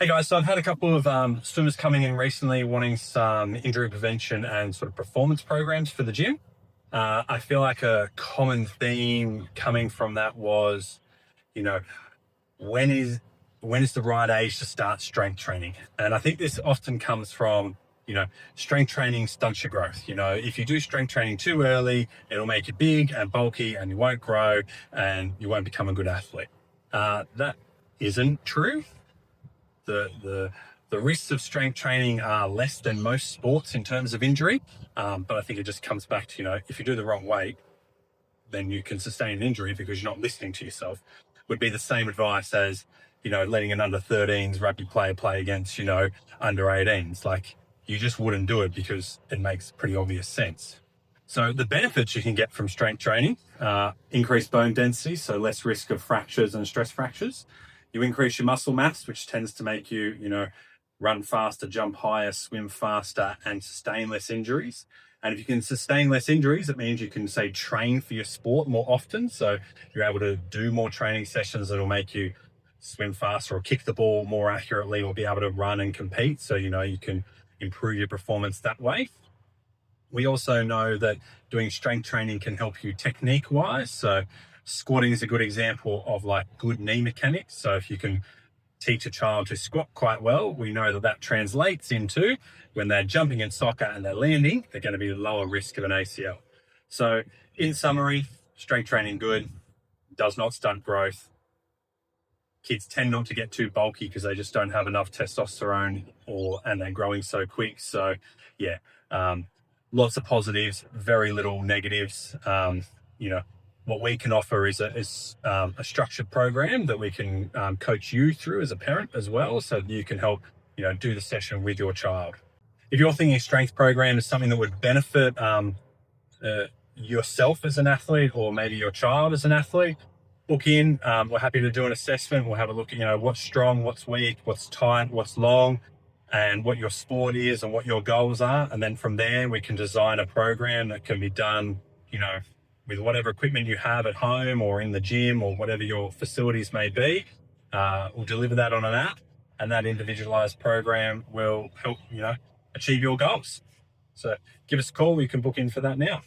Hey guys, so I've had a couple of swimmers coming in recently wanting some injury prevention and sort of performance programs for the gym. I feel like a common theme coming from that was, you know, when is when is the right age to start strength training? And I think this often comes from, strength training stunts your growth. If you do strength training too early, it'll make you big and bulky and you won't grow and you won't become a good athlete. That isn't true. The risks of strength training are less than most sports in terms of injury, but I think it just comes back to, if you do the wrong weight, then you can sustain an injury because you're not listening to yourself. Would be the same advice as, letting an under 13s rugby player play against, under 18s. Like, you just wouldn't do it because it makes pretty obvious sense. So the benefits you can get from strength training, increased bone density, so less risk of fractures and stress fractures. You increase your muscle mass, which tends to make you, run faster, jump higher, swim faster, and sustain less injuries. And if you can sustain less injuries, it means you can, say, train for your sport more often. So you're able to do more training sessions that'll make you swim faster or kick the ball more accurately or be able to run and compete. So, you can improve your performance that way. We also know that doing strength training can help you technique wise. So squatting is a good example of like good knee mechanics. So if you can teach a child to squat quite well, we know that that translates into when they're jumping in soccer and they're landing, they're going to be lower risk of an ACL. So in summary, strength training good, does not stunt growth. Kids tend not to get too bulky because they just don't have enough testosterone and they're growing so quick. So yeah, lots of positives, very little negatives. What we can offer is a structured program that we can coach you through as a parent as well, so that you can help, do the session with your child. If you're thinking a strength program is something that would benefit yourself as an athlete or maybe your child as an athlete, book in. We're happy to do an assessment. We'll have a look at, what's strong, what's weak, what's tight, what's long, and what your sport is and what your goals are. And then from there, we can design a program that can be done, with whatever equipment you have at home or in the gym or whatever your facilities may be. We'll deliver that on an app, and that individualized program will help, achieve your goals. So give us a call. You can book in for that now.